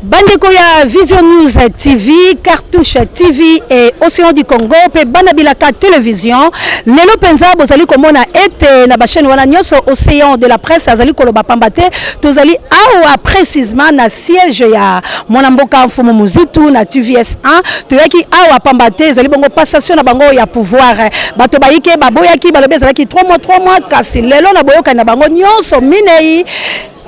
Bandeko ya Vision News TV, Cartouche TV et Océan du Congo, pe Banabilaka Télévision. Lelo penza bozali komona ete na ba chaîne wana nyoso Océan de la presse azali koloba pambate tozali awa précisément na siège ya Monamboka Mfumu Muzitu na TVS1 toyaki awa pambate ezali bongo passation na bango ya pouvoir bato bayike baboyaki balobe ezalaki 3 mois kasi lelo na boyoka na bango nyoso minei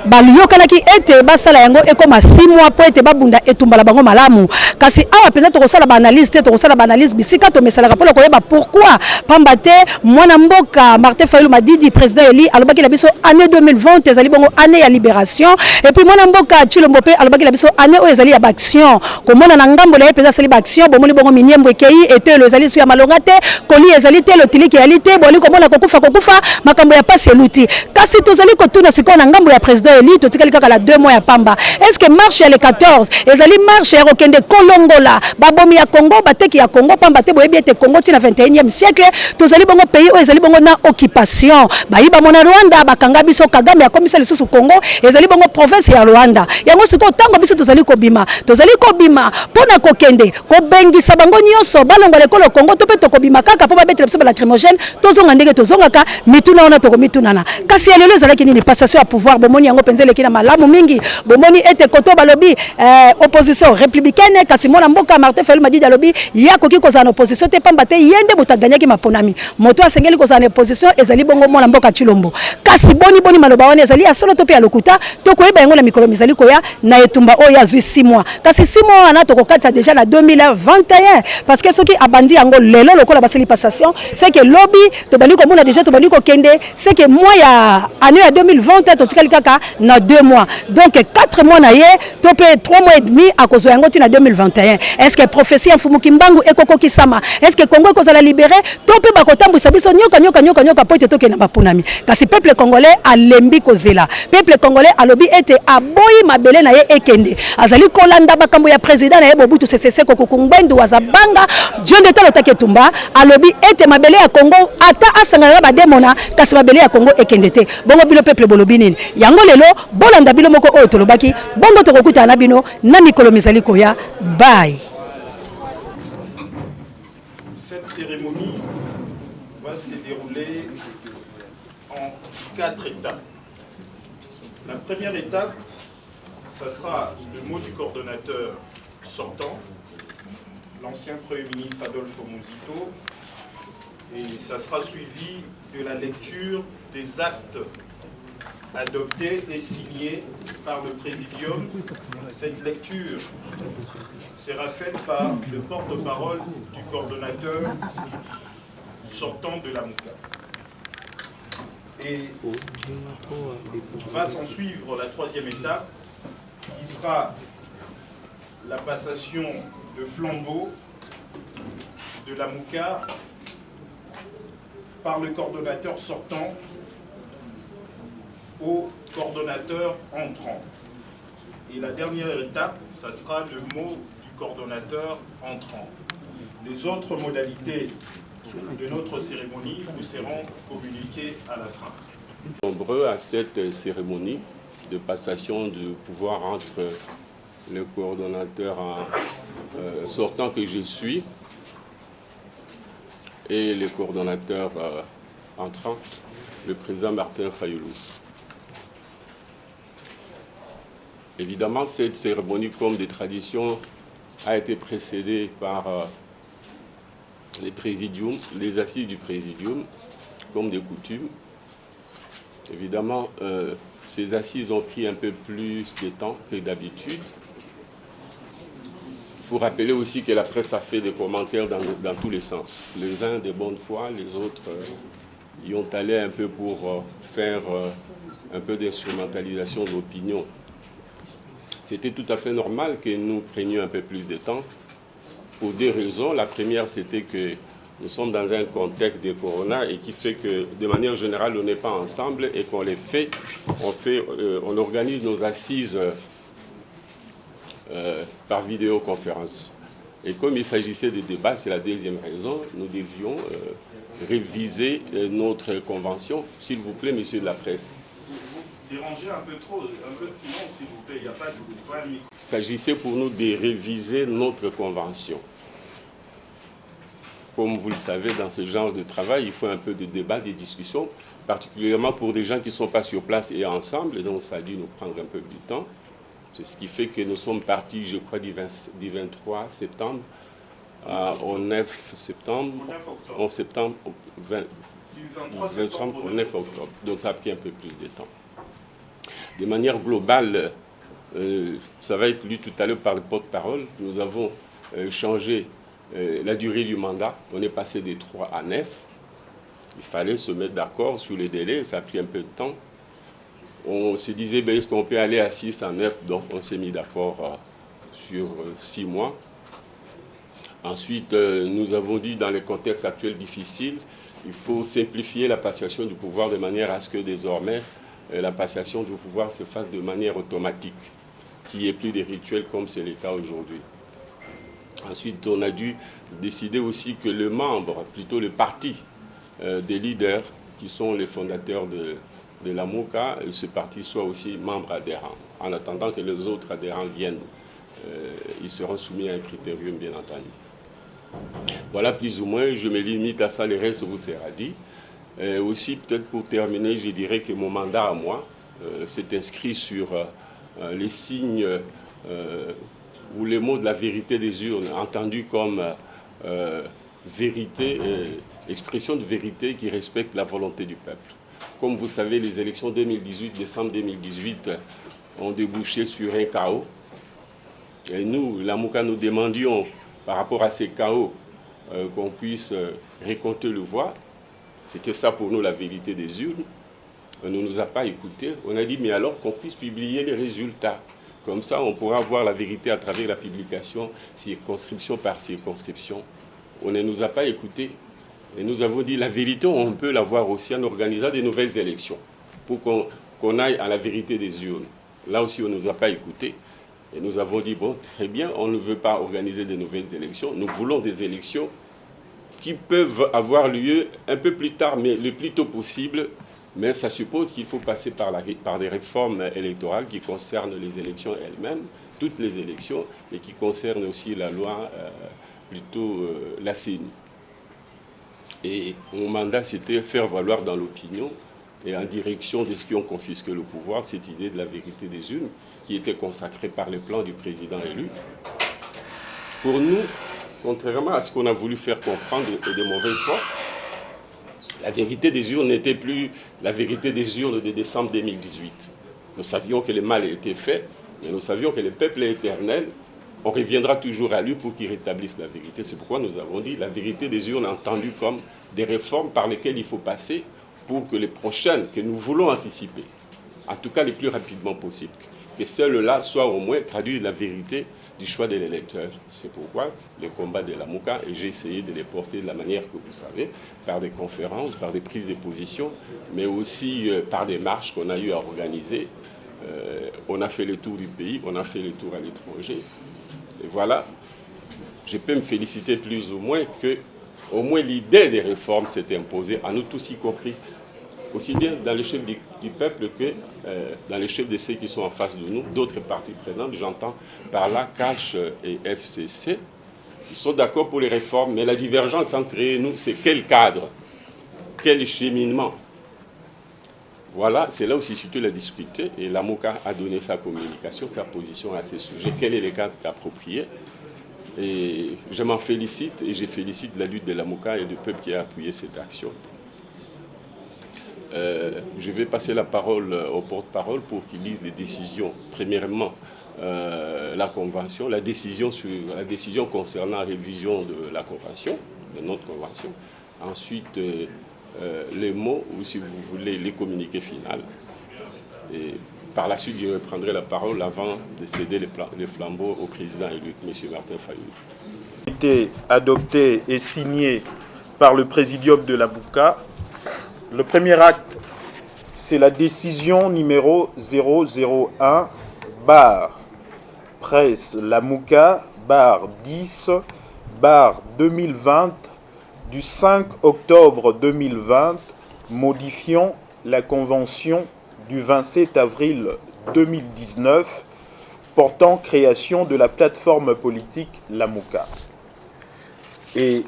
baliokanaki ete basala yango ekoma 6 mois po ete babunda etumbala bango malamu kasi awa penza tokosala ba analyse te tokosala ba analyse bisika to mesala rapolo koyeba pourquoi pambate mwana mboka Martin Fayulu Madidi président Eli alobaki la biso année 2020 ezali bongo année ya libération et puis mwana mboka Chilombo pe alobaki la biso année o ezali ya action komona na ngambo la penza sali ba action bomoni bongo miniembo ekei ete le ezali su ya malonga te koli ezali te lotiliki yalité boli komona kokufa makambo ya pasi eluti kasi tozali kotuna siko na ngambo ya président Eli totikali kaka la 2 mois ya pamba est-ce que marche ya le 14 ezali marche ya kokende kolongola babomi ya Congo bateki ya Congo pamba te boyebi ete Congo tina 21e siècle tozali bongo pays o ezali bongo na occupation bayiba mona Rwanda bakanga biso Kagame ya komisa lisusu Congo ezali bongo province ya Rwanda yango siko tango biso tozali kobima pona kokende kobengisa bango nyonso balongo lekolo Congo to pe tokobima kaka po babetela biso lacrymogène tozonga ndenge tozongaka mituna ona tokomitunana kasi ya lelo ezalaki nini passation ya pouvoir bomoni yango penzele kina malamu mingi bomoni ete koto balobi opposition républicaine kasi mona mboka Martin Fayulu Madidi alobi yakoki kozana opposition te pamba te yende botaganyaki maponami moto asengeli kozana opposition ezali bongo mona mboka Chilombo kasi boni maloba wana ezali asolo to pe ya lokuta to koyeba yango na mikolo mizali koya na etumba oyo azwi 6 mois kasi 6 mois wana tokokatisa déjà na 2021 parce que soki abandi yango lelo lokola baseli passation c'est que lobby to bandi ko mona déjà to bandi ko kende c'est que mois ya année ya 2020 totikali kaka na 2 mois donc 4 mois na ye to pe 3 mois et demi à cause yango tina 2021 est-ce que prophétie ya Mfumu Kimbangu ekoko kisama est-ce que Congo kozala libéré to pe bakotambwisa biso nyoka po ete toke na bapunami kasi peuple congolais alembi kozela peuple congolais alobi ete aboyi mabele na ye ekende azali kolanda bakambo ya président na ye Mobutu Sese Seko Kokungbendu wazabanga John de Talo Taketumba alobi ete mabele ya Congo ata asangana ba demona kasi mabele ya Congo ekende te bongo bilo peuple bolobi nini yango lelo bolanda bilo moko oyo tolobaki bongo tokokuta na bino na mikolo mizali koya bye. Cette cérémonie va se dérouler en 4 étapes. La première étape, ça sera le mot du coordonnateur sortant, l'ancien Premier ministre Adolphe Muzito, et ça sera suivi de la lecture des actes adoptés et signés par le Présidium. Cette lecture sera faite par le porte-parole du coordonnateur sortant de la MOUCA. Et va s'en suivre la 3e étape, qui sera la passation de flambeau de la MOUCA par le coordonnateur sortant au coordonnateur entrant. Et la dernière étape, ça sera le mot du coordonnateur entrant. Les autres modalités de notre cérémonie vous seront communiquées à la fin. Nombreux à cette cérémonie de passation de pouvoir entre le coordonnateur sortant que je suis et le coordonnateur entrant, le président Martin Fayulu. Évidemment, cette cérémonie, comme des traditions, a été précédée par les présidiums, les assises du présidium, comme des coutumes. Évidemment, ces assises ont pris un peu plus de temps que d'habitude. Il faut rappeler aussi que la presse a fait des commentaires dans tous les sens. Les uns de bonne foi, les autres y ont allé un peu pour faire un peu d'instrumentalisation de l'opinion. C'était tout à fait normal que nous prenions un peu plus de temps pour 2 raisons. La première, c'était que nous sommes dans un contexte de corona et qui fait que, de manière générale, on n'est pas ensemble et qu'on les fait, on organise nos assises par vidéoconférence. Et comme il s'agissait de débats, c'est la 2e raison, nous devions réviser notre convention. S'il vous plaît, monsieur de la presse. dérangez un peu trop, un peu de silence s'il vous plaît, il n'y a pas de micro. Il s'agissait pour nous de réviser notre convention. Comme vous le savez, dans ce genre de travail, il faut un peu de débat, de discussion, particulièrement pour des gens qui ne sont pas sur place et ensemble, et donc ça a dû nous prendre un peu du temps. C'est ce qui fait que nous sommes partis, je crois, du 23 septembre au 9 septembre, au 9 octobre. Donc ça a pris un peu plus de temps. De manière globale, ça va être lu tout à l'heure par le porte-parole, nous avons changé la durée du mandat. On est passé de 3 à 9. Il fallait se mettre d'accord sur les délais, ça a pris un peu de temps. On se disait, ben, est-ce qu'on peut aller à 6, à 9? Donc on s'est mis d'accord sur 6 mois. Ensuite, nous avons dit, dans les contextes actuels difficiles, il faut simplifier la passation du pouvoir de manière à ce que désormais, la passation du pouvoir se fasse de manière automatique, qu'il n'y ait plus de rituels comme c'est le cas aujourd'hui. Ensuite, on a dû décider aussi que le membre, plutôt le parti des leaders, qui sont les fondateurs de la MOCA, ce parti soit aussi membre adhérent. En attendant que les autres adhérents viennent, ils seront soumis à un critérium, bien entendu. Voilà plus ou moins, je me limite à ça, le reste vous sera dit. Aussi, peut-être pour terminer, je dirais que mon mandat à moi s'est inscrit sur les signes ou les mots de la vérité des urnes, entendus comme vérité, expression de vérité qui respecte la volonté du peuple. Comme vous savez, les élections 2018, décembre 2018, ont débouché sur un chaos. Et nous, la MOCA, nous demandions, par rapport à ces chaos, qu'on puisse récolter le voix. C'était ça pour nous la vérité des urnes. On ne nous a pas écoutés. On a dit, mais alors qu'on puisse publier les résultats. Comme ça, on pourra voir la vérité à travers la publication, circonscription par circonscription. On ne nous a pas écoutés. Et nous avons dit, la vérité, on peut la voir aussi en organisant des nouvelles élections, pour qu'on aille à la vérité des urnes. Là aussi, on ne nous a pas écoutés. Et nous avons dit, bon, très bien, on ne veut pas organiser de nouvelles élections. Nous voulons des élections qui peuvent avoir lieu un peu plus tard, mais le plus tôt possible. Mais ça suppose qu'il faut passer par des réformes électorales qui concernent les élections elles-mêmes, toutes les élections, et qui concernent aussi la loi, la CENI. Et mon mandat, c'était faire valoir dans l'opinion et en direction de ceux qui ont confisqué le pouvoir, cette idée de la vérité des urnes, qui était consacrée par le plan du président élu. Pour nous, contrairement à ce qu'on a voulu faire comprendre et de mauvaise foi, la vérité des urnes n'était plus la vérité des urnes de décembre 2018. Nous savions que le mal était fait, mais nous savions que le peuple est éternel. On reviendra toujours à lui pour qu'il rétablisse la vérité. C'est pourquoi nous avons dit la vérité des urnes entendue comme des réformes par lesquelles il faut passer pour que les prochaines que nous voulons anticiper, en tout cas les plus rapidement possible, que celles-là soient au moins traduisent la vérité du choix de l'électeur. C'est pourquoi le combat de la MOCA, et j'ai essayé de les porter de la manière que vous savez, par des conférences, par des prises de position, mais aussi par des marches qu'on a eu à organiser. On a fait le tour du pays, on a fait le tour à l'étranger. Et voilà, je peux me féliciter plus ou moins que au moins l'idée des réformes s'est imposée, à nous tous y compris, aussi bien dans les chefs du peuple que dans les chefs de ceux qui sont en face de nous, d'autres parties prenantes, j'entends par là CACH et FCC, ils sont d'accord pour les réformes, mais la divergence entre eux et nous, c'est quel cadre, quel cheminement. Voilà, c'est là où se situe la difficulté, et la MOCA a donné sa communication, sa position à ce sujet, quel est le cadre approprié. Et je m'en félicite, et je félicite la lutte de la MOCA et du peuple qui a appuyé cette action. Je vais passer la parole au porte-parole pour qu'il lise les décisions. Premièrement, la convention, la décision concernant la révision de la convention, de notre convention. Ensuite, les mots, ou si vous voulez, les communiqués finaux. Et par la suite, je reprendrai la parole avant de céder les flambeaux au président élu, M. Martin Fayulu. A été adopté et signé par le présidium de la MOCA. Le premier acte, c'est la décision numéro 001 presse la MOCA 10/2020 du 5 octobre 2020 modifiant la convention du 27 avril 2019 portant création de la plateforme politique Lamouka. Et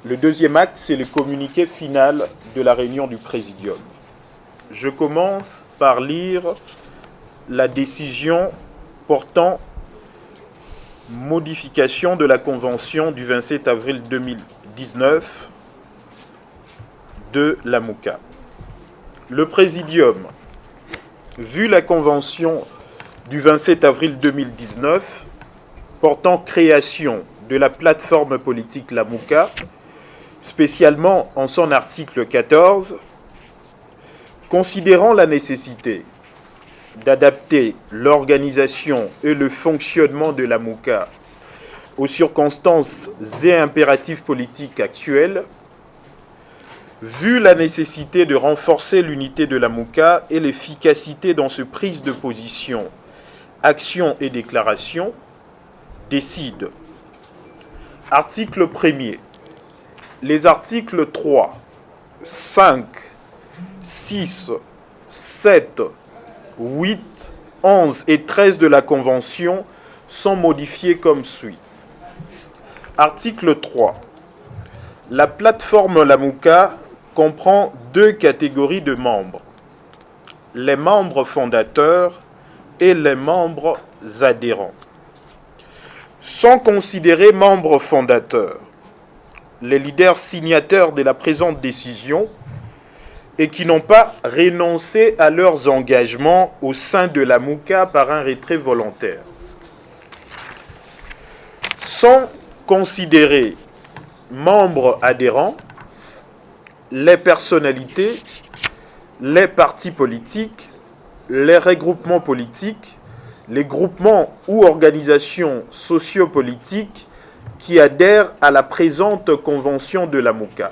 le deuxième acte, c'est le communiqué final de la réunion du Présidium. Je commence par lire la décision portant modification de la convention du 27 avril 2019 de Lamouka. Le Présidium, vu la convention du 27 avril 2019 portant création de la plateforme politique Lamouka, spécialement en son article 14, considérant la nécessité d'adapter l'organisation et le fonctionnement de Lamouka aux circonstances et impératifs politiques actuels, vu la nécessité de renforcer l'unité de Lamouka et l'efficacité dans ce prise de position, action et déclaration, décide. Article 1er. Les articles 3, 5, 6, 7, 8, 11 et 13 de la Convention sont modifiés comme suit. Article 3. La plateforme Lamouka comprend deux catégories de membres, les membres fondateurs et les membres adhérents. Sont considérés membres fondateurs les leaders signataires de la présente décision et qui n'ont pas renoncé à leurs engagements au sein de Lamouka par un retrait volontaire. Sont considérés membres adhérents les personnalités, les partis politiques, les regroupements politiques, les groupements ou organisations sociopolitiques qui adhèrent à la présente convention de Lamouka.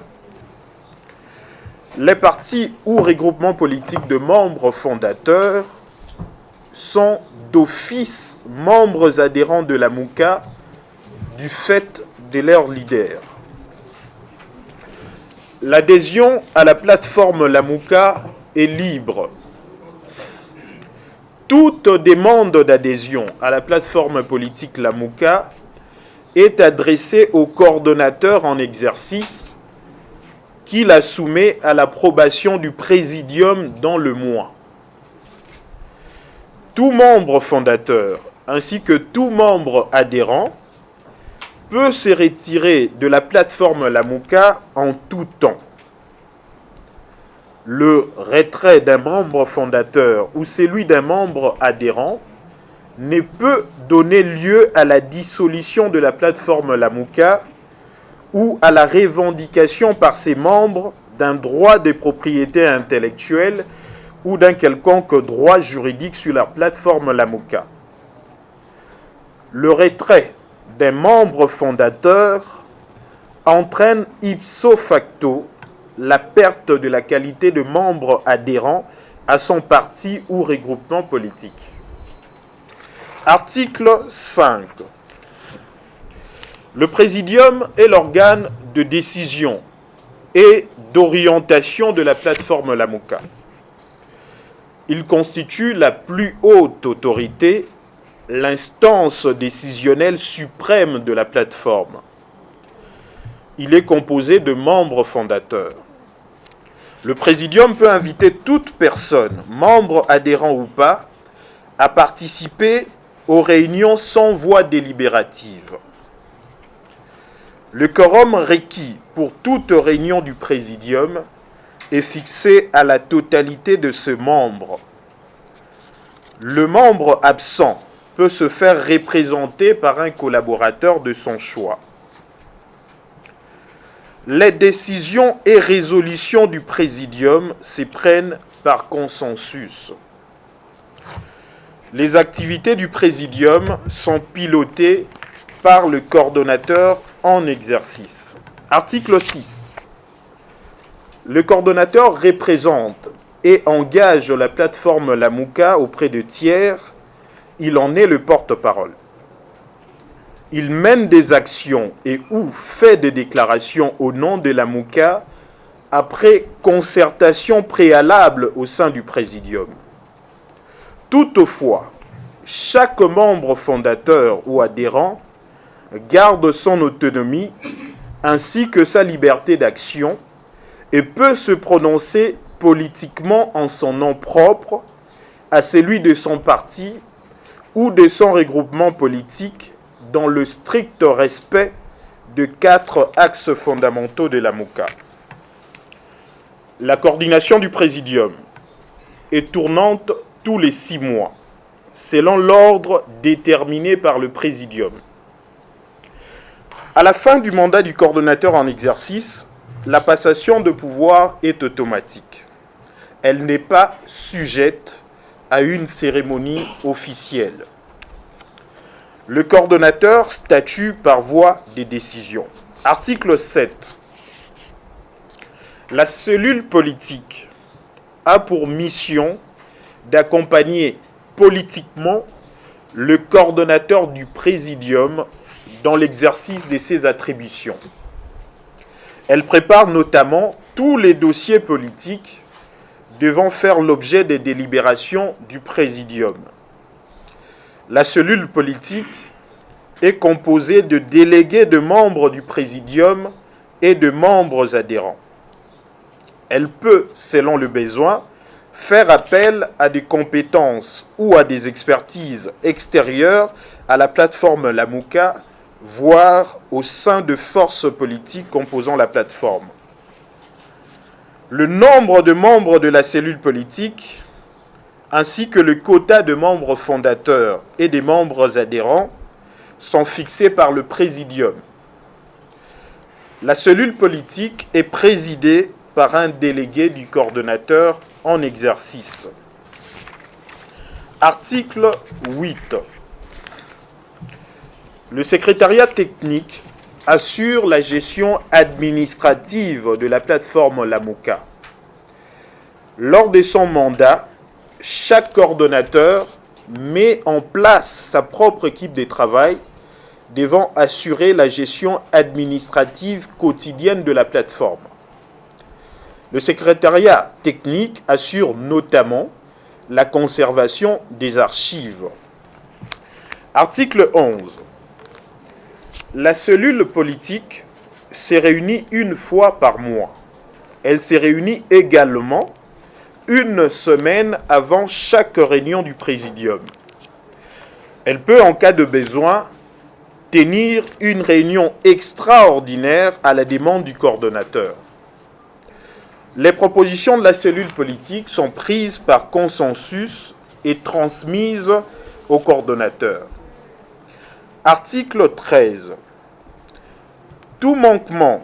Les partis ou regroupements politiques de membres fondateurs sont d'office membres adhérents de Lamouka du fait de leurs leaders. L'adhésion à la plateforme Lamouka est libre. Toute demande d'adhésion à la plateforme politique Lamouka est adressée au coordonnateur en exercice qui la soumet à l'approbation du Présidium dans le mois. Tout membre fondateur ainsi que tout membre adhérent peut se retirer de la plateforme Lamouka en tout temps. Le retrait d'un membre fondateur ou celui d'un membre adhérent ne peut donner lieu à la dissolution de la plateforme Lamouka ou à la revendication par ses membres d'un droit de propriété intellectuelle ou d'un quelconque droit juridique sur la plateforme Lamouka. Le retrait d'un membre fondateur entraîne ipso facto la perte de la qualité de membre adhérent à son parti ou regroupement politique. Article 5. Le Présidium est l'organe de décision et d'orientation de la plateforme Lamouka. Il constitue la plus haute autorité, l'instance décisionnelle suprême de la plateforme. Il est composé de membres fondateurs. Le Présidium peut inviter toute personne, membre adhérent ou pas, à participer aux réunions sans voix délibérative. Le quorum requis pour toute réunion du Présidium est fixé à la totalité de ses membres. Le membre absent peut se faire représenter par un collaborateur de son choix. Les décisions et résolutions du Présidium se prennent par consensus. Les activités du Présidium sont pilotées par le coordonnateur en exercice. Article 6. Le coordonnateur représente et engage la plateforme Lamouka auprès de tiers. Il en est le porte-parole. Il mène des actions et ou fait des déclarations au nom de Lamouka après concertation préalable au sein du Présidium. Toutefois, chaque membre fondateur ou adhérent garde son autonomie ainsi que sa liberté d'action et peut se prononcer politiquement en son nom propre, à celui de son parti ou de son regroupement politique dans le strict respect de 4 axes fondamentaux de la MOCA. La coordination du présidium est tournante tous les 6 mois, selon l'ordre déterminé par le présidium. À la fin du mandat du coordonnateur en exercice, la passation de pouvoir est automatique. Elle n'est pas sujette à une cérémonie officielle. Le coordonnateur statue par voie de décision. Article 7. La cellule politique a pour mission d'accompagner politiquement le coordonnateur du présidium dans l'exercice de ses attributions. Elle prépare notamment tous les dossiers politiques devant faire l'objet des délibérations du présidium. La cellule politique est composée de délégués de membres du présidium et de membres adhérents. Elle peut, selon le besoin, faire appel à des compétences ou à des expertises extérieures à la plateforme La MOCA, voire au sein de forces politiques composant la plateforme. Le nombre de membres de la cellule politique, ainsi que le quota de membres fondateurs et des membres adhérents, sont fixés par le présidium. La cellule politique est présidée par un délégué du coordonnateur en exercice. Article 8. Le secrétariat technique assure la gestion administrative de la plateforme La MOCA. Lors de son mandat, chaque coordonnateur met en place sa propre équipe de travail devant assurer la gestion administrative quotidienne de la plateforme. Le secrétariat technique assure notamment la conservation des archives. Article 11. La cellule politique s'est réunie une fois par mois. Elle s'est réunie également une semaine avant chaque réunion du présidium. Elle peut, en cas de besoin, tenir une réunion extraordinaire à la demande du coordonnateur. Les propositions de la cellule politique sont prises par consensus et transmises au coordonnateur. Article 13. Tout manquement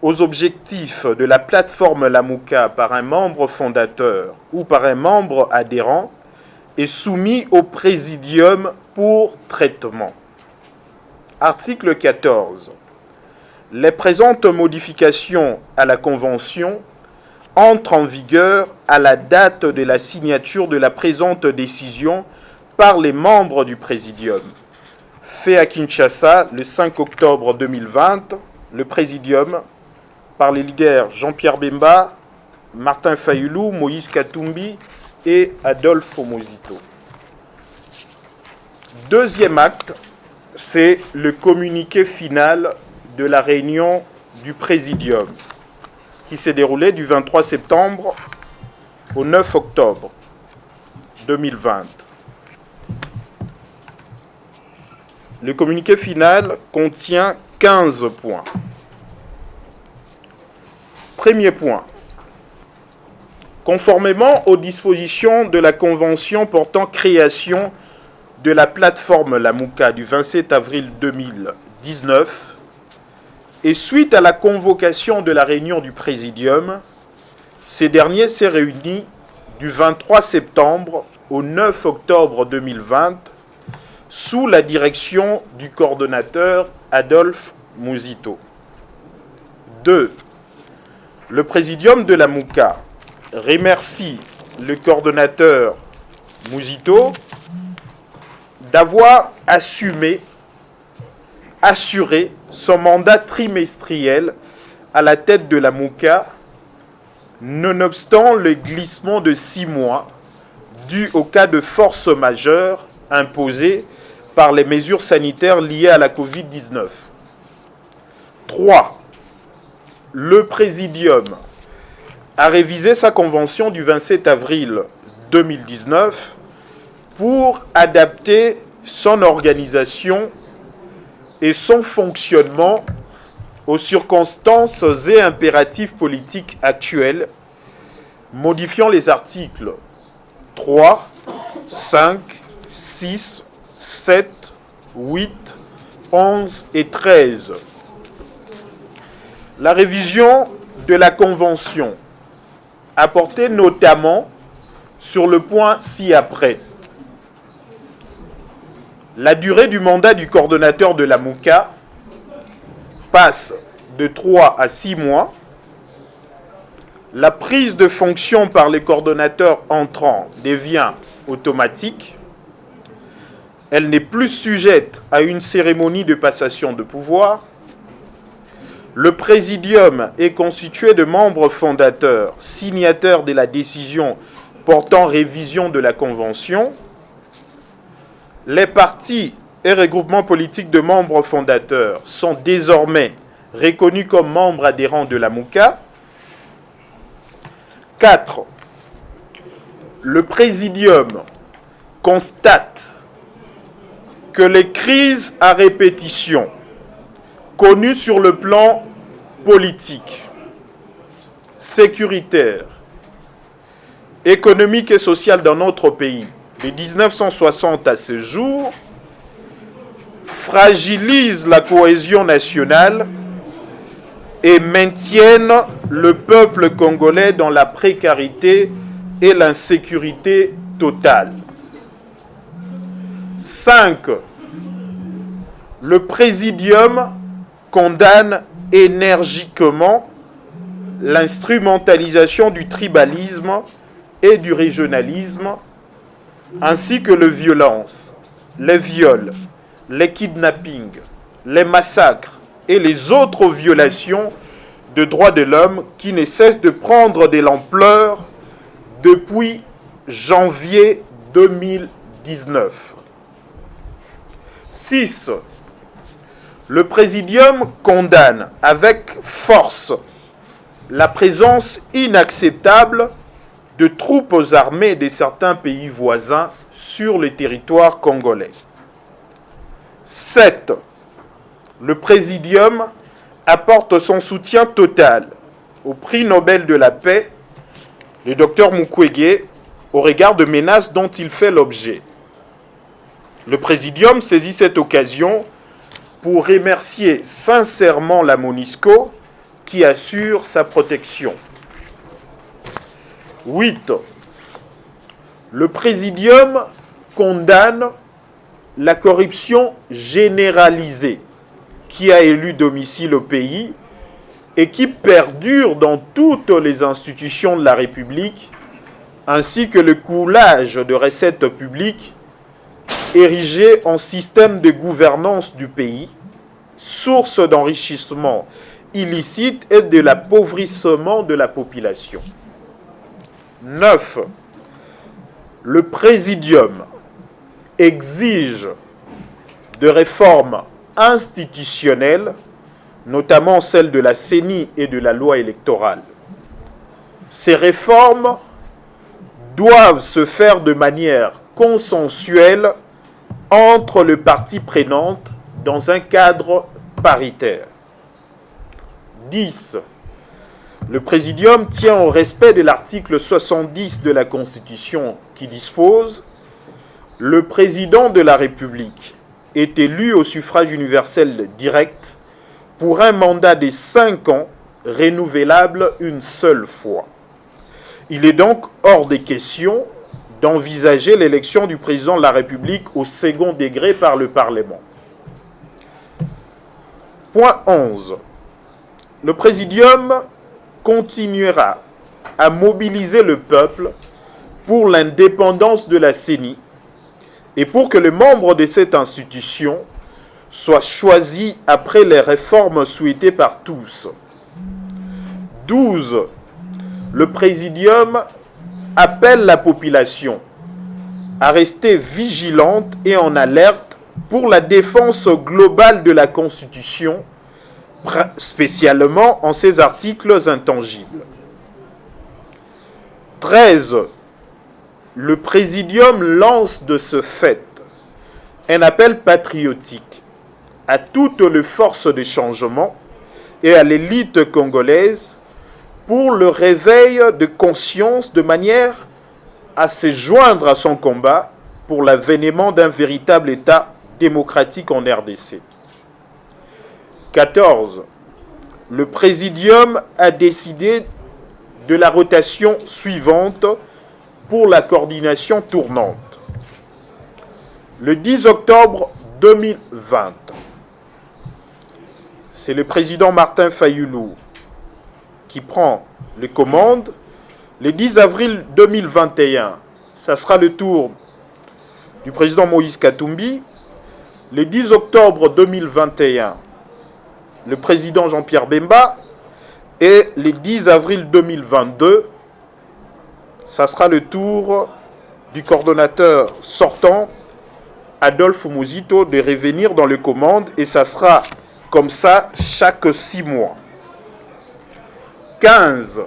aux objectifs de la plateforme La MOCA par un membre fondateur ou par un membre adhérent est soumis au présidium pour traitement. Article 14. Les présentes modifications à la Convention entrent en vigueur à la date de la signature de la présente décision par les membres du présidium. Fait à Kinshasa le 5 octobre 2020, le présidium, par les leaders Jean-Pierre Bemba, Martin Fayulu, Moïse Katumbi et Adolphe Mozito. Deuxième acte, c'est le communiqué final de la réunion du présidium qui s'est déroulée du 23 septembre au 9 octobre 2020. Le communiqué final contient 15 points. Premier point. Conformément aux dispositions de la Convention portant création de la plateforme La MOCA du 27 avril 2019, et suite à la convocation de la réunion du présidium, ces derniers s'est réunis du 23 septembre au 9 octobre 2020 sous la direction du coordonnateur Adolphe Mozito. 2. Le présidium de la MOCA remercie le coordonnateur Mozito d'avoir assuré son mandat trimestriel à la tête de la MOCA, nonobstant le glissement de 6 mois dû au cas de force majeure imposé par les mesures sanitaires liées à la Covid-19. 3. Le Présidium a révisé sa convention du 27 avril 2019 pour adapter son organisation et son fonctionnement aux circonstances et impératifs politiques actuels, modifiant les articles 3, 5, 6, 7, 8, 11 et 13. La révision de la Convention a porté notamment sur le point ci-après. La durée du mandat du coordonnateur de la MOUCA passe de 3 à 6 mois. La prise de fonction par les coordonnateurs entrants devient automatique. Elle n'est plus sujette à une cérémonie de passation de pouvoir. Le Présidium est constitué de membres fondateurs, signataires de la décision portant révision de la Convention. Les partis et regroupements politiques de membres fondateurs sont désormais reconnus comme membres adhérents de la MOUCA. 4. Le Présidium constate que les crises à répétition connues sur le plan politique, sécuritaire, économique et social dans notre pays de 1960 à ce jour fragilisent la cohésion nationale et maintiennent le peuple congolais dans la précarité et l'insécurité totale. 5. Le Présidium condamne énergiquement l'instrumentalisation du tribalisme et du régionalisme, ainsi que les violences, les viols, les kidnappings, les massacres et les autres violations de droits de l'homme qui ne cessent de prendre de l'ampleur depuis janvier 2019. 6. Le Présidium condamne avec force la présence inacceptable de troupes armées de certains pays voisins sur le territoire congolais. 7. Le Présidium apporte son soutien total au prix Nobel de la paix, le Dr Mukwege, au regard de menaces dont il fait l'objet. Le Présidium saisit cette occasion pour remercier sincèrement la MONUSCO qui assure sa protection. 8. Le Présidium condamne la corruption généralisée qui a élu domicile au pays et qui perdure dans toutes les institutions de la République, ainsi que le coulage de recettes publiques érigé en système de gouvernance du pays, source d'enrichissement illicite et de l'appauvrissement de la population. 9. Le Présidium exige de réformes institutionnelles, notamment celles de la CENI et de la loi électorale. Ces réformes doivent se faire de manière consensuelle entre les parties prenantes dans un cadre paritaire. 10. Le Présidium tient au respect de l'article 70 de la Constitution qui dispose « Le Président de la République est élu au suffrage universel direct pour un mandat de 5 ans renouvelable une seule fois. Il est donc hors des questions d'envisager l'élection du président de la République au second degré par le Parlement. » Point 11. Le Présidium continuera à mobiliser le peuple pour l'indépendance de la CENI et pour que les membres de cette institution soient choisis après les réformes souhaitées par tous. 12. Le Présidium appelle la population à rester vigilante et en alerte pour la défense globale de la Constitution, spécialement en ses articles intangibles. 13. Le Présidium lance de ce fait un appel patriotique à toutes les forces de changement et à l'élite congolaise pour le réveil de conscience de manière à se joindre à son combat pour l'avènement d'un véritable État démocratique en RDC. 14. Le Présidium a décidé de la rotation suivante pour la coordination tournante. Le 10 octobre 2020, c'est le président Martin Fayulu qui prend les commandes. Le 10 avril 2021, ça sera le tour du président Moïse Katumbi. Le 10 octobre 2021, le président Jean-Pierre Bemba. Et le 10 avril 2022, ça sera le tour du coordonnateur sortant, Adolphe Muzito, de revenir dans les commandes. Et ça sera comme ça chaque 6 mois. 15.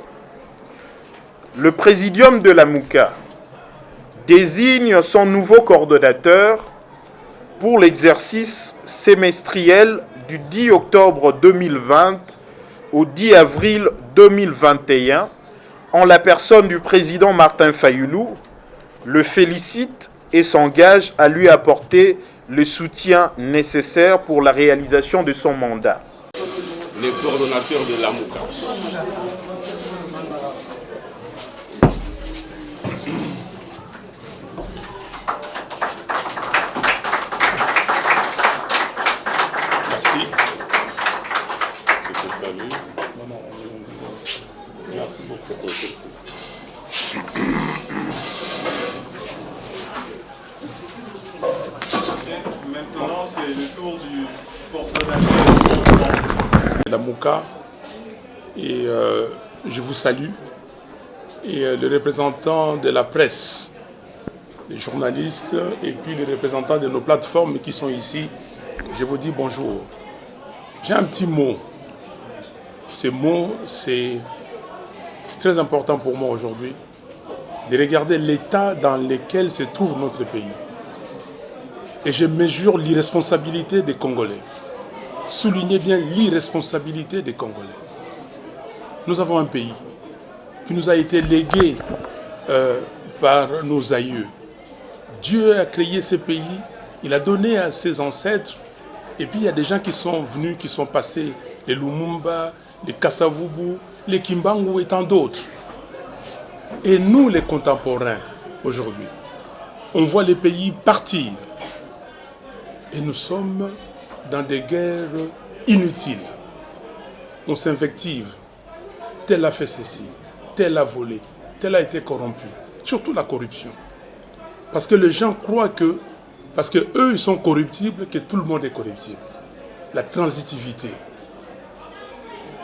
Le Présidium de la Mouka désigne son nouveau coordonnateur pour l'exercice semestriel du 10 octobre 2020 au 10 avril 2021, en la personne du président Martin Fayulu, le félicite et s'engage à lui apporter le soutien nécessaire pour la réalisation de son mandat. Les coordonnateurs de la Mouka. Merci. Je te salue. Merci beaucoup. Maintenant, c'est le tour du coordonnateur. La Mouka, et je vous salue, et les représentants de la presse, les journalistes et puis les représentants de nos plateformes qui sont ici, je vous dis bonjour. J'ai un petit mot. Ce mot, c'est très important pour moi aujourd'hui, de regarder l'état dans lequel se trouve notre pays. Et je mesure l'irresponsabilité des Congolais. Soulignez bien l'irresponsabilité des Congolais. Nous avons un pays qui nous a été légué par nos aïeux. Dieu a créé ce pays, il a donné à ses ancêtres, et puis il y a des gens qui sont venus, qui sont passés, les Lumumba, les Kasavubu, les Kimbangu et tant d'autres. Et nous, les contemporains, aujourd'hui, on voit les pays partir. Et nous sommes dans des guerres inutiles. On s'invective. Tel a fait ceci, tel a volé, tel a été corrompu. Surtout la corruption. Parce que les gens croient que, parce qu'eux ils sont corruptibles, que tout le monde est corruptible. La transitivité.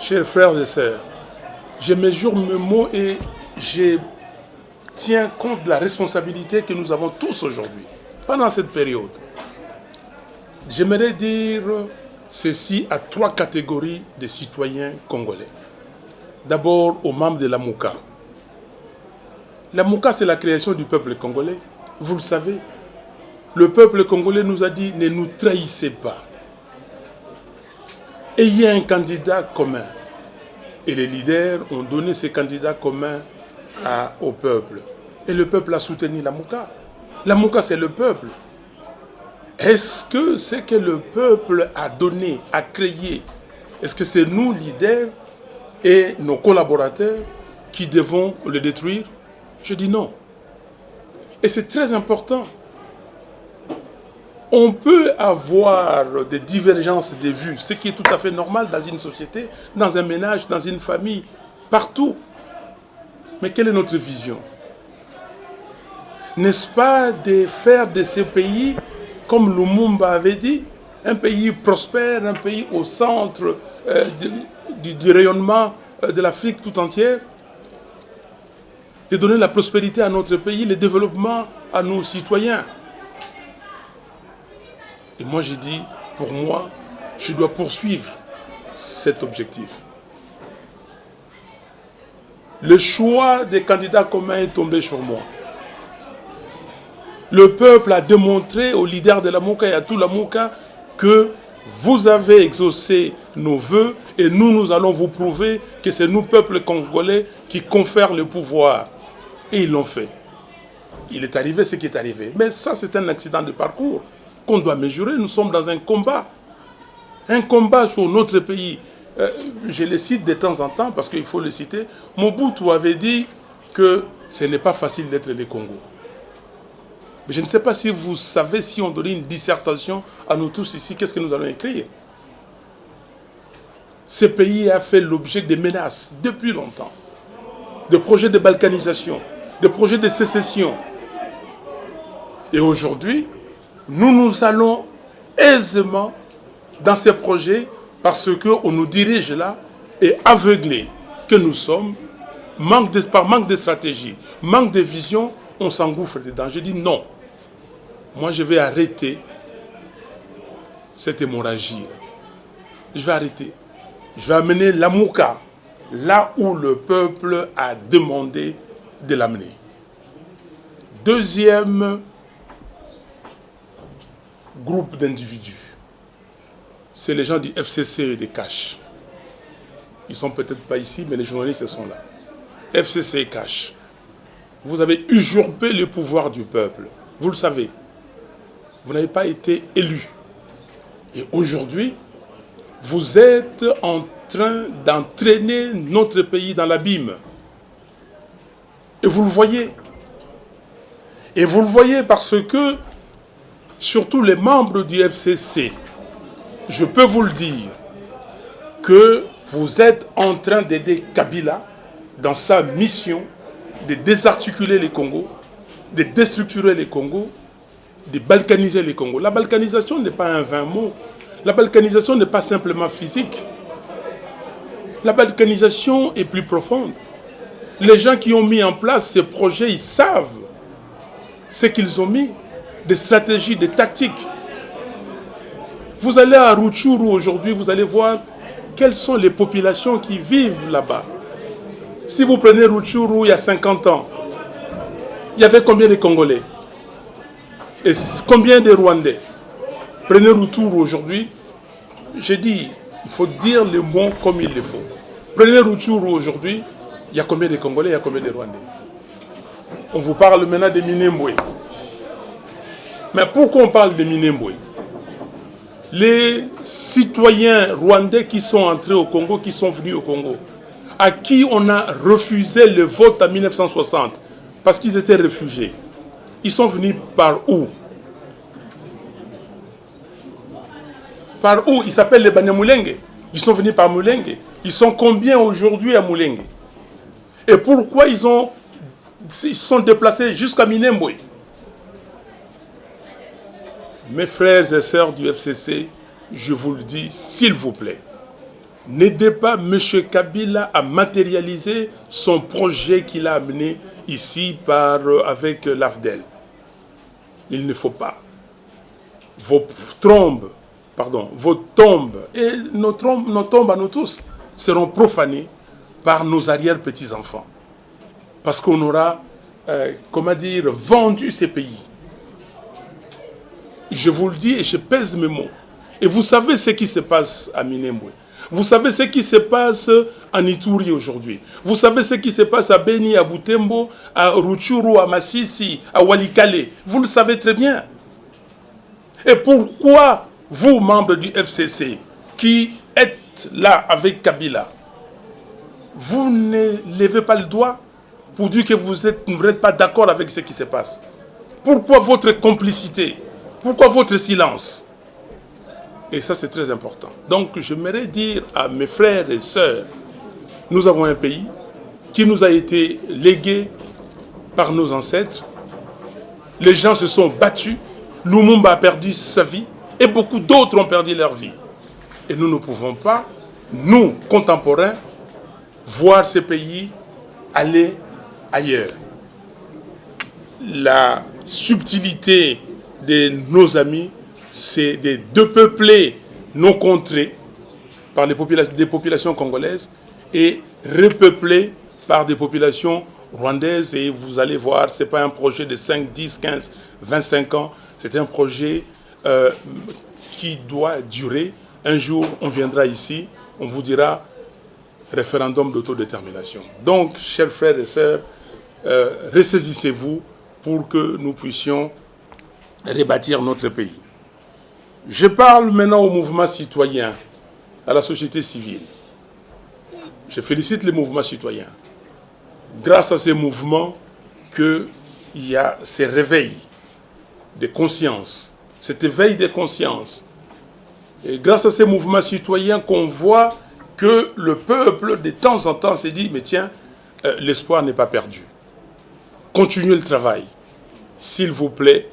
Chers frères et sœurs, je mesure mes mots et je tiens compte de la responsabilité que nous avons tous aujourd'hui, pendant cette période. J'aimerais dire ceci à 3 catégories de citoyens congolais. D'abord aux membres de la Mouka. La Mouka, c'est la création du peuple congolais. Vous le savez. Le peuple congolais nous a dit, ne nous trahissez pas. Ayez un candidat commun. Et les leaders ont donné ces candidats communs au peuple. Et le peuple a soutenu la Mouka. La Mouka, c'est le peuple. Est-ce que ce que le peuple a donné, a créé, est-ce que c'est nous, leaders, et nos collaborateurs qui devons le détruire? Je dis non. Et c'est très important. On peut avoir des divergences de vues, ce qui est tout à fait normal dans une société, dans un ménage, dans une famille, partout. Mais quelle est notre vision? N'est-ce pas de faire de ce pays, comme Lumumba avait dit, un pays prospère, un pays au centre du rayonnement de l'Afrique tout entière? de donner la prospérité à notre pays, le développement à nos citoyens. Et moi j'ai dit, pour moi, je dois poursuivre cet objectif. Le choix des candidats communs est tombé sur moi. Le peuple a démontré aux leaders de la Mouka et à tout la Mouka que vous avez exaucé nos vœux et nous allons vous prouver que c'est nous, peuple congolais, qui confèrent le pouvoir. Et ils l'ont fait. Il est arrivé ce qui est arrivé. Mais ça, c'est un accident de parcours qu'on doit mesurer. Nous sommes dans un combat. Un combat sur notre pays. Je le cite de temps en temps parce qu'il faut le citer. Mobutu avait dit que ce n'est pas facile d'être le Congo. Mais je ne sais pas si vous savez, si on donnait une dissertation à nous tous ici, qu'est-ce que nous allons écrire? Ce pays a fait l'objet de menaces depuis longtemps. De projets de balkanisation, de projets de sécession. Et aujourd'hui, nous allons aisément dans ces projets parce qu'on nous dirige là et aveuglés que nous sommes, par manque de stratégie, manque de vision, on s'engouffre dedans. Je dis non. Moi, je vais arrêter cette hémorragie. Je vais arrêter. Je vais amener la Mouka là où le peuple a demandé de l'amener. Deuxième groupe d'individus, c'est les gens du FCC et des CACH. Ils ne sont peut-être pas ici, mais les journalistes sont là. FCC et CACH. Vous avez usurpé le pouvoir du peuple. Vous le savez. Vous n'avez pas été élu. Et aujourd'hui, vous êtes en train d'entraîner notre pays dans l'abîme. Et vous le voyez. Et vous le voyez parce que, surtout les membres du FCC, je peux vous le dire, que vous êtes en train d'aider Kabila dans sa mission de désarticuler les Congos, de déstructurer les Congos, de balkaniser les Congos. La balkanisation n'est pas un vain mot. La balkanisation n'est pas simplement physique. La balkanisation est plus profonde. Les gens qui ont mis en place ces projets, ils savent ce qu'ils ont mis, des stratégies, des tactiques. Vous allez à Rutshuru aujourd'hui, vous allez voir quelles sont les populations qui vivent là-bas. Si vous prenez Rutshuru il y a 50 ans, il y avait combien de Congolais? Et combien de Rwandais? Prenez Rutshuru aujourd'hui, j'ai dit, il faut dire les mots comme il le faut. Prenez Rutshuru aujourd'hui, il y a combien de Congolais, il y a combien de Rwandais? On vous parle maintenant de Minembwe. Mais pourquoi on parle de Minembwe? Les citoyens rwandais qui sont entrés au Congo, qui sont venus au Congo, à qui on a refusé le vote en 1960, parce qu'ils étaient réfugiés. Ils sont venus par où? Par où? Ils s'appellent les Banyamulenge. Ils sont venus par Mulenge. Ils sont combien aujourd'hui à Mulenge? Et pourquoi ils sont déplacés jusqu'à Minembwe? Mes frères et sœurs du FCC, je vous le dis, s'il vous plaît, n'aidez pas M. Kabila à matérialiser son projet qu'il a amené ici avec l'AFDEL. Il ne faut pas. Vos tombes et nos tombes à nous tous seront profanées par nos arrière-petits-enfants. Parce qu'on aura, vendu ces pays. Je vous le dis et je pèse mes mots. Et vous savez ce qui se passe à Minembwe. Vous savez ce qui se passe en Ituri aujourd'hui. Vous savez ce qui se passe à Beni, à Butembo, à Rutshuru, à Masisi, à Walikale. Vous le savez très bien. Et pourquoi vous, membres du FCC, qui êtes là avec Kabila, vous ne levez pas le doigt pour dire que vous n'êtes pas d'accord avec ce qui se passe? Pourquoi votre complicité? Pourquoi votre silence? Et ça, c'est très important. Donc, j'aimerais dire à mes frères et sœurs, nous avons un pays qui nous a été légué par nos ancêtres. Les gens se sont battus. Lumumba a perdu sa vie et beaucoup d'autres ont perdu leur vie. Et nous ne pouvons pas, nous, contemporains, voir ces pays aller ailleurs. la subtilité de nos amis, c'est de depeupler nos contrées par des populations congolaises et repeupler par des populations rwandaises. Et vous allez voir, ce n'est pas un projet de 5, 10, 15, 25 ans. C'est un projet qui doit durer. Un jour, on viendra ici, on vous dira référendum d'autodétermination. Donc, chers frères et sœurs, ressaisissez-vous pour que nous puissions rebâtir notre pays. Je parle maintenant au mouvement citoyen, à la société civile. Je félicite les mouvements citoyens. Grâce à ces mouvements qu'il y a ces réveils de conscience, cet éveil de conscience. Et grâce à ces mouvements citoyens qu'on voit que le peuple, de temps en temps, s'est dit, mais tiens, l'espoir n'est pas perdu. Continuez le travail. S'il vous plaît,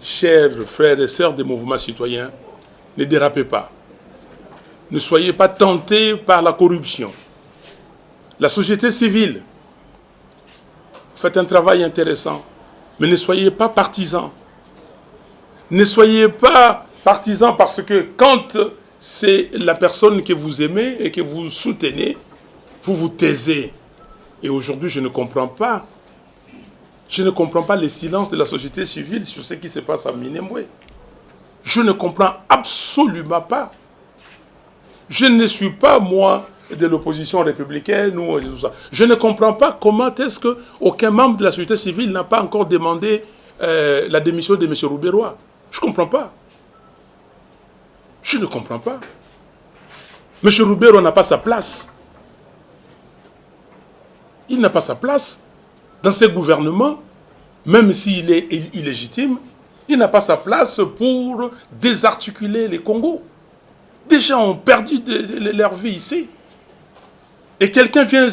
chers frères et sœurs des mouvements citoyens, ne dérapez pas. Ne soyez pas tentés par la corruption. La société civile, faites un travail intéressant, mais ne soyez pas partisans. Ne soyez pas partisans parce que quand c'est la personne que vous aimez et que vous soutenez, vous vous taisez. Et aujourd'hui, je ne comprends pas. Je ne comprends pas le silence de la société civile sur ce qui se passe à Minembwe. Je ne comprends absolument pas. Je ne suis pas, moi, de l'opposition républicaine ou tout ça. Je ne comprends pas comment est-ce qu'aucun membre de la société civile n'a pas encore demandé la démission de M. Rouberois. Je ne comprends pas. Je ne comprends pas. M. Rouberois n'a pas sa place. Il n'a pas sa place dans ce gouvernement, même s'il est illégitime. Il n'a pas sa place pour désarticuler les Congos. Des gens ont perdu leur vie ici. Et quelqu'un vient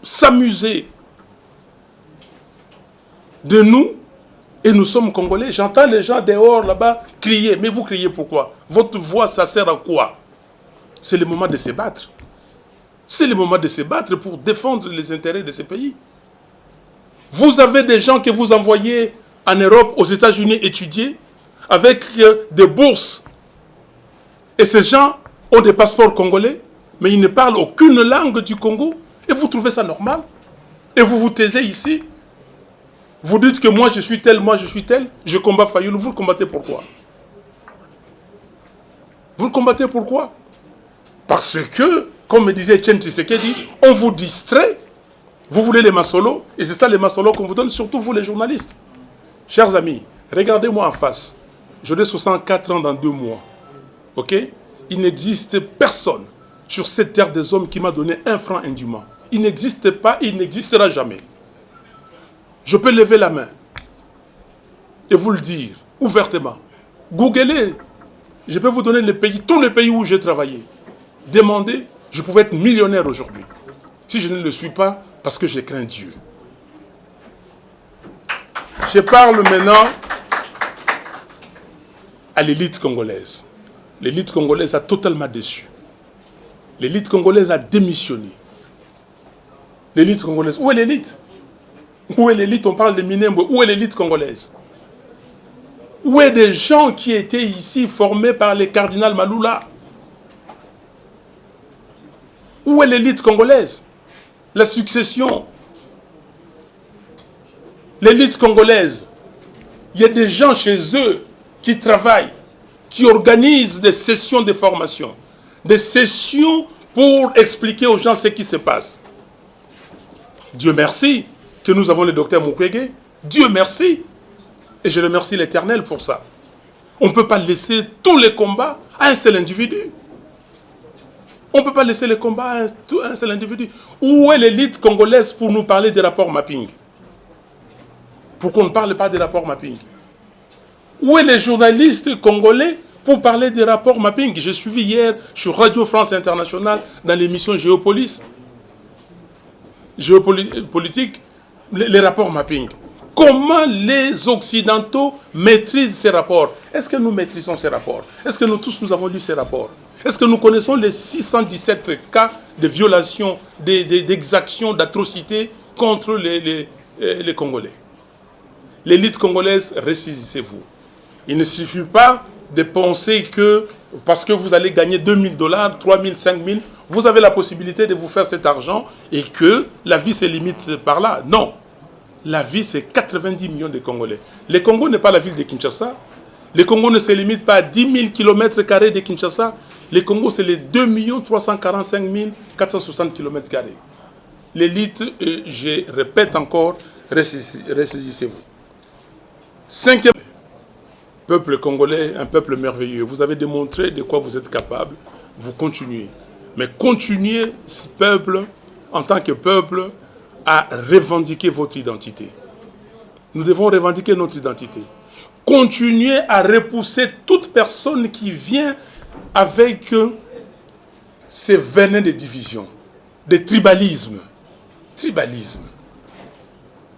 s'amuser de nous, et nous sommes Congolais. J'entends les gens dehors là-bas crier. Mais vous criez pourquoi? Votre voix, ça sert à quoi? C'est le moment de se battre. C'est le moment de se battre pour défendre les intérêts de ces pays. Vous avez des gens que vous envoyez en Europe, aux États-Unis étudier, avec des bourses. Et ces gens ont des passeports congolais, mais ils ne parlent aucune langue du Congo. Et vous trouvez ça normal? Et vous vous taisez ici? Vous dites que moi je suis tel, moi je suis tel, je combats Fayoulou. Vous le combattez pourquoi? Vous le combattez pourquoi? Parce que, comme me disait Etienne Tshisekedi, on vous distrait. Vous voulez les masolos, et c'est ça les masolos qu'on vous donne, surtout vous les journalistes. Chers amis, regardez-moi en face. J'aurai 64 ans dans 2 mois. Ok? Il n'existe personne sur cette terre des hommes qui m'a donné 1 franc indûment. Il n'existe pas, il n'existera jamais. Je peux lever la main et vous le dire ouvertement. Googlez. Je peux vous donner les pays, tous les pays où j'ai travaillé. Demandez, je pouvais être millionnaire aujourd'hui. Si je ne le suis pas, parce que je crains Dieu. Je parle maintenant à l'élite congolaise. L'élite congolaise a totalement déçu. L'élite congolaise a démissionné. L'élite congolaise, où est l'élite? Où est l'élite? On parle de Minembwe. Où est l'élite congolaise? Où est des gens qui étaient ici formés par les cardinals Maloula? Où est l'élite congolaise? La succession. L'élite congolaise. Il y a des gens chez eux qui travaillent, qui organisent des sessions de formation. Des sessions pour expliquer aux gens ce qui se passe. Dieu merci que nous avons le docteur Mukwege. Dieu merci. Et je remercie l'Éternel pour ça. On ne peut pas laisser tous les combats à un seul individu. On ne peut pas laisser les combats à un seul individu. Où est l'élite congolaise pour nous parler des rapports mapping? Pourquoi on ne parle pas des rapports mapping? Où est les journalistes congolais pour parler des rapports mapping? J'ai suivi hier sur Radio France Internationale dans l'émission Géopolitique, les rapports mapping. Comment les Occidentaux maîtrisent ces rapports? Est-ce que nous maîtrisons ces rapports? Est-ce que nous tous nous avons lu ces rapports? Est-ce que nous connaissons les 617 cas de violations, d'exactions, d'atrocités contre les Congolais. L'élite congolaise, ressaisissez-vous. Il ne suffit pas de penser que parce que vous allez gagner $2000, 3000, 5000, vous avez la possibilité de vous faire cet argent et que la vie se limite par là. Non. La vie, c'est 90 millions de Congolais. Le Congo n'est pas la ville de Kinshasa. Le Congo ne se limite pas à 10 000 km² de Kinshasa. Le Congo, c'est les 2 345 460 km². L'élite, je répète encore, ressaisissez-vous. Cinquième, peuple congolais, un peuple merveilleux. Vous avez démontré de quoi vous êtes capable. Vous continuez. Mais continuez, ce peuple, en tant que peuple, à revendiquer votre identité. Nous devons revendiquer notre identité. Continuez à repousser toute personne qui vient avec ces venins de division, de tribalisme. Tribalisme.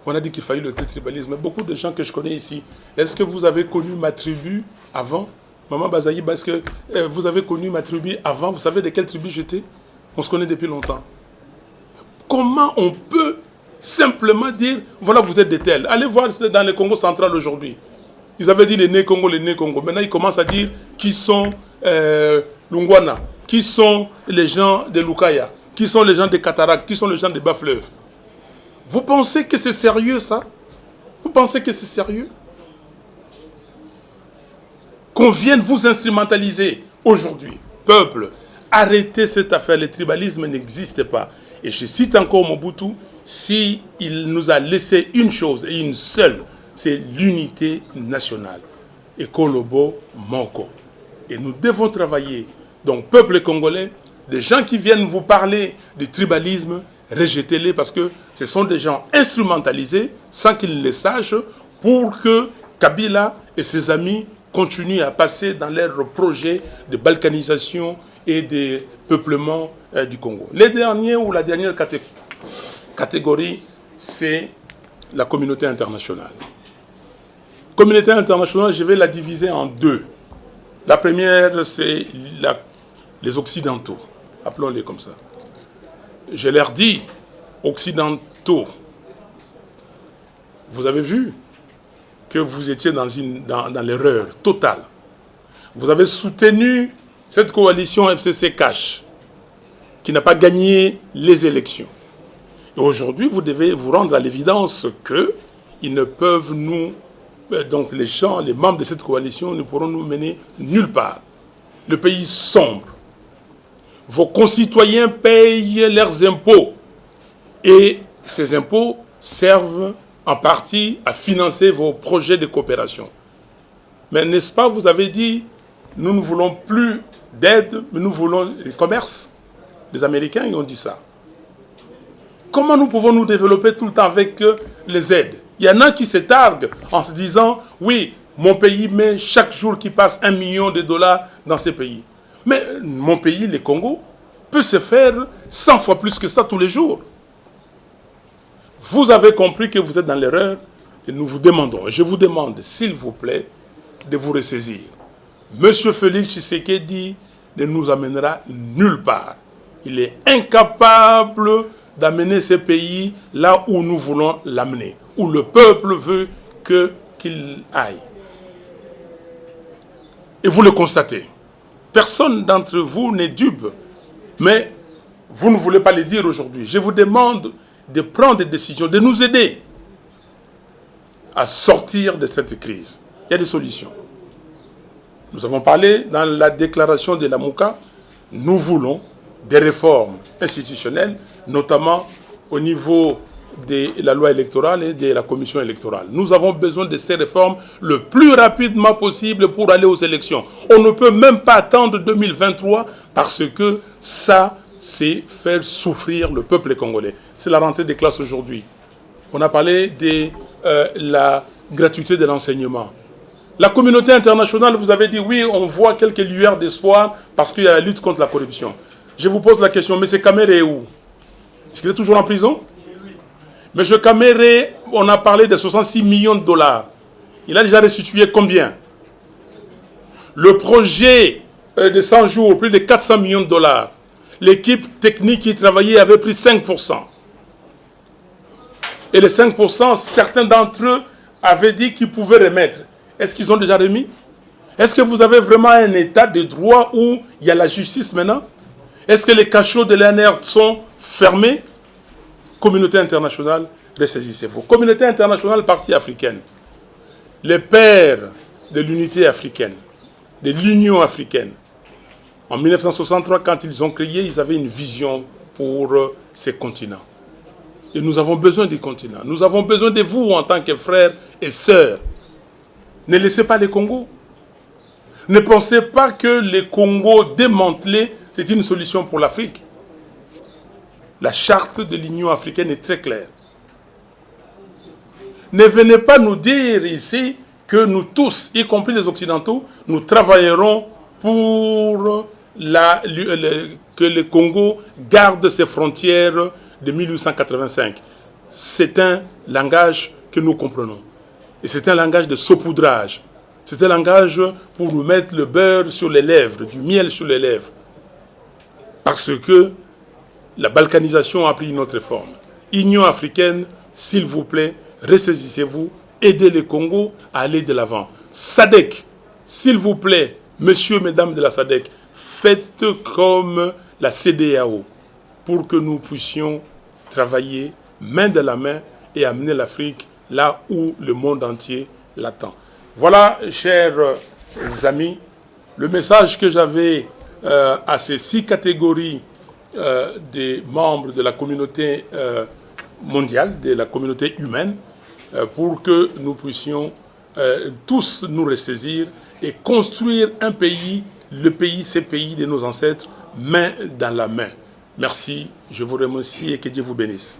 On a dit qu'il fallait le tribalisme. Beaucoup de gens que je connais ici, est-ce que vous avez connu ma tribu avant? Maman Bazaïb, est-ce que vous avez connu ma tribu avant? Vous savez de quelle tribu j'étais? On se connaît depuis longtemps. Comment on peut simplement dire, voilà, vous êtes des tels. Allez voir dans le Congo central aujourd'hui. Ils avaient dit les nés Congo, les nés Congo. Maintenant, ils commencent à dire qui sont Lungwana, qui sont les gens de Lukaya, qui sont les gens de Cataract, qui sont les gens de Bas-Fleuve. Vous pensez que c'est sérieux, ça? Vous pensez que c'est sérieux? Qu'on vienne vous instrumentaliser aujourd'hui. Peuple, arrêtez cette affaire. Le tribalisme n'existe pas. Et je cite encore Mobutu, s'il nous a laissé une chose et une seule, c'est l'unité nationale. Et Kolobo Moko. Et nous devons travailler. Donc, peuple congolais, des gens qui viennent vous parler du tribalisme, rejetez-les parce que ce sont des gens instrumentalisés sans qu'ils le sachent pour que Kabila et ses amis continuent à passer dans leurs projets de balkanisation et de peuplement du Congo. Les derniers ou la dernière catégorie, c'est la communauté internationale. Communauté internationale, je vais la diviser en deux. La première, c'est les Occidentaux, appelons-les comme ça. Je leur dis, Occidentaux, vous avez vu que vous étiez dans l'erreur totale. Vous avez soutenu cette coalition FCC Cash, qui n'a pas gagné les élections. Et aujourd'hui, vous devez vous rendre à l'évidence qu'ils ne peuvent nous... Donc les gens, les membres de cette coalition ne pourront nous mener nulle part. Le pays sombre. Vos concitoyens payent leurs impôts. Et ces impôts servent en partie à financer vos projets de coopération. Mais n'est-ce pas, vous avez dit, nous ne voulons plus d'aide, mais nous voulons le commerce. Les Américains, ils ont dit ça. Comment nous pouvons nous développer tout le temps avec les aides? Il y en a qui se targuent en se disant, oui, mon pays met chaque jour qui passe $1 million dans ces pays. Mais mon pays, le Congo, peut se faire 100 fois plus que ça tous les jours. Vous avez compris que vous êtes dans l'erreur et nous vous demandons, et je vous demande, s'il vous plaît, de vous ressaisir. Monsieur Félix Tshisekedi ne nous amènera nulle part. Il est incapable d'amener ce pays là où nous voulons l'amener, où le peuple veut qu'il aille. Et vous le constatez. Personne d'entre vous n'est dupe, mais vous ne voulez pas le dire aujourd'hui. Je vous demande de prendre des décisions, de nous aider à sortir de cette crise. Il y a des solutions. Nous avons parlé dans la déclaration de la Mouka, nous voulons des réformes institutionnelles, notamment au niveau de la loi électorale et de la commission électorale. Nous avons besoin de ces réformes le plus rapidement possible pour aller aux élections. On ne peut même pas attendre 2023 parce que ça, c'est faire souffrir le peuple congolais. C'est la rentrée des classes aujourd'hui. On a parlé de la gratuité de l'enseignement. La communauté internationale, vous avez dit, oui, on voit quelques lueurs d'espoir parce qu'il y a la lutte contre la corruption. Je vous pose la question, M. Kamere est où? Est-ce qu'il est toujours en prison? M. Kamere, on a parlé de 66 millions de dollars. Il a déjà restitué combien? Le projet de 100 jours, plus de 400 millions de dollars. L'équipe technique qui travaillait avait pris 5%. Et les 5%, certains d'entre eux avaient dit qu'ils pouvaient remettre. Est-ce qu'ils ont déjà remis? Est-ce que vous avez vraiment un état de droit où il y a la justice maintenant? Est-ce que les cachots de l'ANR sont fermés? Communauté internationale, ressaisissez-vous. Communauté internationale, partie africaine. Les pères de l'unité africaine, de l'Union africaine, en 1963, quand ils ont créé, ils avaient une vision pour ces continents. Et nous avons besoin des continents. Nous avons besoin de vous en tant que frères et sœurs. Ne laissez pas les Congos. Ne pensez pas que les Congos démantelés, c'est une solution pour l'Afrique. La charte de l'Union africaine est très claire. Ne venez pas nous dire ici que nous tous, y compris les Occidentaux, nous travaillerons pour que le Congo garde ses frontières de 1885. C'est un langage que nous comprenons. Et c'est un langage de saupoudrage. C'est un langage pour nous mettre le beurre sur les lèvres, du miel sur les lèvres. Parce que la balkanisation a pris une autre forme. Union africaine, s'il vous plaît, ressaisissez-vous, aidez le Congo à aller de l'avant. SADC, s'il vous plaît, messieurs, mesdames de la SADC, faites comme la CEDEAO pour que nous puissions travailler main dans la main et amener l'Afrique là où le monde entier l'attend. Voilà, chers amis, le message que j'avais à ces 6 catégories des membres de la communauté mondiale, de la communauté humaine, pour que nous puissions tous nous ressaisir et construire un pays, ces pays de nos ancêtres, main dans la main. Merci, je vous remercie et que Dieu vous bénisse.